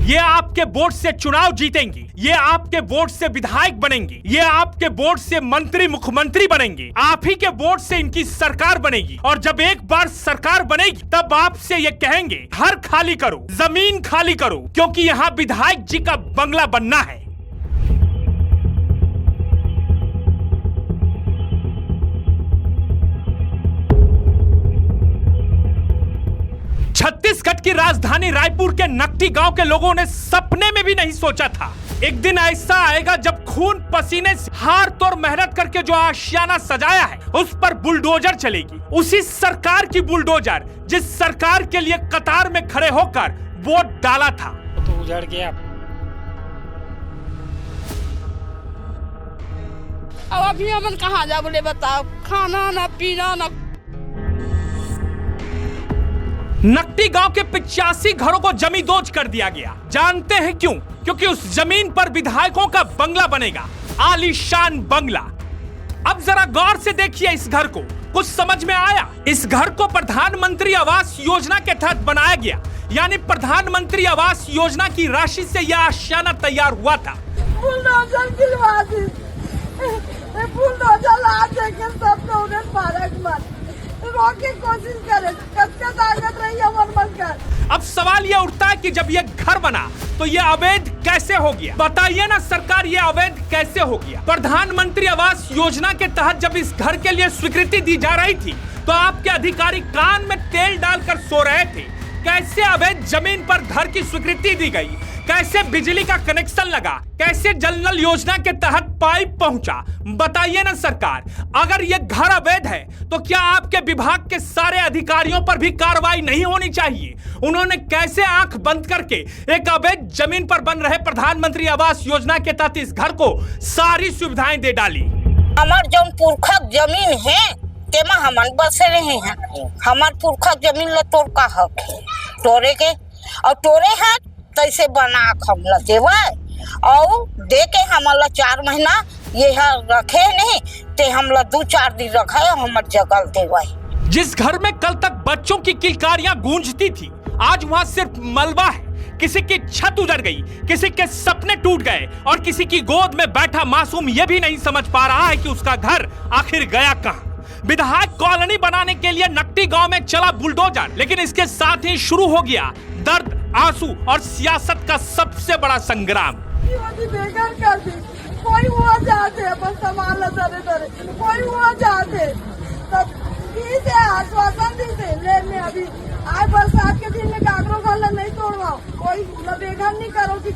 ये आपके वोट से चुनाव जीतेंगी, ये आपके वोट से विधायक बनेंगी, ये आपके वोट से मंत्री मुख्यमंत्री बनेंगे, आप ही के वोट से इनकी सरकार बनेगी। और जब एक बार सरकार बनेगी तब आपसे ये कहेंगे घर खाली करो, जमीन खाली करो, क्योंकि यहाँ विधायक जी का बंगला बनना है। छत्तीसगढ़ की राजधानी रायपुर के नकटी गांव के लोगों ने सपने में भी नहीं सोचा था एक दिन ऐसा आएगा जब खून पसीने से हार तोड़ मेहनत करके जो आशियाना सजाया है उस पर बुलडोजर चलेगी। उसी सरकार की बुलडोजर जिस सरकार के लिए कतार में खड़े होकर वोट डाला था। तो उजड़ गया। अब अभी हम कहाँ जा बोले बताओ, खाना ना पीना ना। नकटी गांव के 85 घरों को जमींदोज कर दिया गया। जानते हैं क्यों? क्योंकि उस जमीन पर विधायकों का बंगला बनेगा, आलीशान बंगला। अब जरा गौर से देखिए इस घर को, कुछ समझ में आया? इस घर को प्रधानमंत्री आवास योजना के तहत बनाया गया, यानी प्रधानमंत्री आवास योजना की राशि से यह आशियाना तैयार हुआ था। बुलडोजर गिरवा दी, बुलडोजर ला के सबको उन्हें पारक मार रोके कोशिश करे, कच्चा ताकत रही हमर मन कर। अब सवाल यह उठता है कि जब ये घर बना तो ये अवैध कैसे हो गया? बताइए ना सरकार, ये अवैध कैसे हो गया? प्रधानमंत्री आवास योजना के तहत जब इस घर के लिए स्वीकृति दी जा रही थी तो आपके अधिकारी कान में तेल डालकर सो रहे थे। कैसे अवैध जमीन पर घर की स्वीकृति दी गई? कैसे बिजली का कनेक्शन लगा? कैसे जल नल योजना के तहत पाइप पहुंचा? बताइए ना सरकार, अगर ये घर अवैध है तो क्या आपके विभाग के सारे अधिकारियों पर भी कार्रवाई नहीं होनी चाहिए? उन्होंने कैसे आंख बंद करके एक अवैध जमीन पर बन रहे प्रधानमंत्री आवास योजना के तहत इस घर को सारी सुविधाएं दे डाली? हमार जो पुरखा जमीन है तेमा हमन बसे रहे हैं। हमार पुरखा जमीन ला तोड़ का हक है, तोड़े के और तोड़े है तैसे बना हमला देवा और दे के हमला 4 महीना ये रखे नहीं ते हमला 2-4 दिन रखा है हमर जगल देवा। जिस घर में कल तक बच्चों की किलकारियां गूंजती थी आज वहां सिर्फ मलबा है। किसी की छत उजड़ गई, किसी के सपने टूट गए और किसी की गोद में बैठा मासूम ये भी नहीं समझ पा रहा है कि उसका घर आखिर गया कहां। विधायक कॉलोनी बनाने के लिए नकटी गांव में चला बुलडोजर, लेकिन इसके साथ ही शुरू हो गया दर्द, आंसू और सियासत का सबसे बड़ा संग्राम। बेघर कर दी, कोई हुआ जाते बस सामान लदारे दरे, कोई हुआ जाते तब ठीक है आश्वासन दी थे लेने। अभी आज बरसात के दिन में कागरों घर नहीं तोड़वाओ, कोई बेघर नहीं करो कि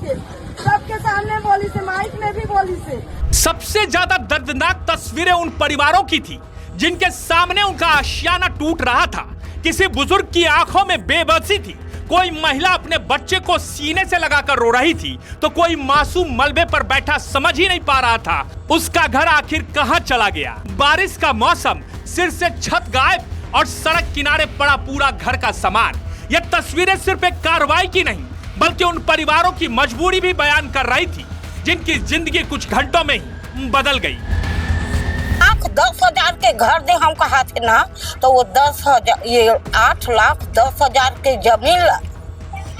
सबके सामने बोली से, माइक में भी बोली से। सबसे ज्यादा दर्दनाक तस्वीरें उन परिवारों की थी जिनके सामने उनका आशियाना टूट रहा था। किसी बुजुर्ग की आंखों में बेबसी थी, कोई महिला अपने बच्चे को सीने से लगाकर रो रही थी तो कोई मासूम मलबे पर बैठा समझ ही नहीं पा रहा था उसका घर आखिर कहां चला गया। बारिश का मौसम, सिर से छत गायब और सड़क किनारे पड़ा पूरा घर का सामान। ये तस्वीरें सिर्फ एक कार्रवाई की नहीं बल्कि उन परिवारों की मजबूरी भी बयान कर रही थी जिनकी जिंदगी कुछ घंटों में ही बदल गई। 10,000 के घर दे हम कहा थे ना तो वो 10,000 ये 8,10,000 के जमीन ला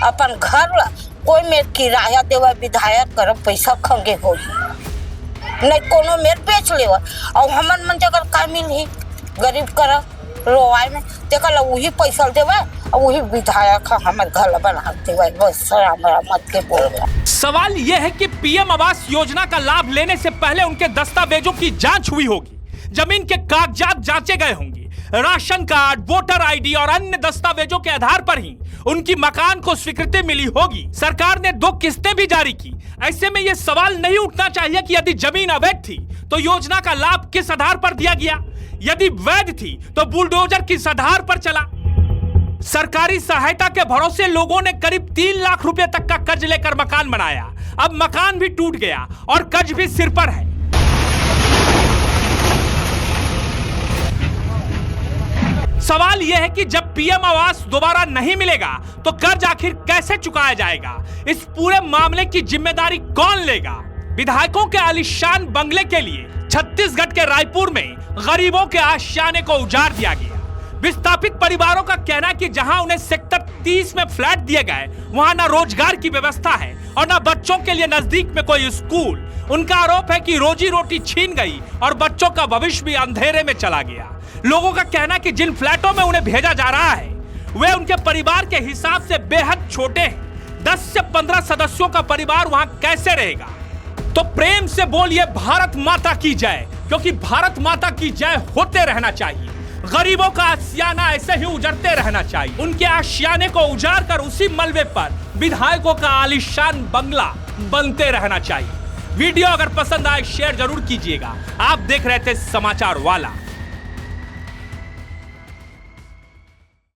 अपन घर ला कोई मेरे किराया देवा विधायक कर पैसा खंगे हो नहीं कोनो मेरे बेच लेवा और हमन मन जगह का मिली गरीब कर रोवाई में देखा वही पैसा देवा और वही विधायक हमारे घर बना देवा। बस हमारा मत के बोल रहा। सवाल यह है कि पीएम आवास योजना का लाभ लेने से पहले उनके दस्तावेजों की जांच हुई होगी, जमीन के कागजात जांचे गए होंगे, राशन कार्ड, वोटर आईडी और अन्य दस्तावेजों के आधार पर ही उनकी मकान को स्वीकृति मिली होगी। सरकार ने 2 किस्तें भी जारी की। ऐसे में यह सवाल नहीं उठना चाहिए कि यदि जमीन अवैध थी तो योजना का लाभ किस आधार पर दिया गया, यदि वैध थी तो बुलडोजर किस आधार पर चला। सरकारी सहायता के भरोसे लोगों ने करीब 3 लाख रुपए तक का कर्ज लेकर मकान बनाया। अब मकान भी टूट गया और कर्ज भी सिर पर है। सवाल यह है कि जब पीएम आवास दोबारा नहीं मिलेगा तो कर्ज आखिर कैसे चुकाया जाएगा? इस पूरे मामले की जिम्मेदारी कौन लेगा? विधायकों के आलीशान बंगले के लिए छत्तीसगढ़ के रायपुर में गरीबों के आशियाने को उजाड़ दिया गया। विस्थापित परिवारों का कहना है कि जहां उन्हें सेक्टर 30 में फ्लैट दिए गए वहां ना रोजगार की व्यवस्था है और ना बच्चों के लिए नजदीक में कोई स्कूल। उनका आरोप है कि रोजी रोटी छीन गई और बच्चों का भविष्य भी अंधेरे में चला गया। लोगों का कहना है कि जिन फ्लैटों में उन्हें भेजा जा रहा है वे उनके परिवार के हिसाब से बेहद छोटे हैं। 10 से 15 सदस्यों का परिवार वहां कैसे रहेगा? तो प्रेम से बोलिए भारत माता की जय, क्योंकि भारत माता की जय होते रहना चाहिए। गरीबों का आशियाना ऐसे ही उजड़ते रहना चाहिए। उनके आशियाने को उजाड़ कर उसी मलबे पर विधायकों का आलीशान बंगला बनते रहना चाहिए। वीडियो अगर पसंद आए शेयर जरूर कीजिएगा। आप देख रहे थे समाचार वाला।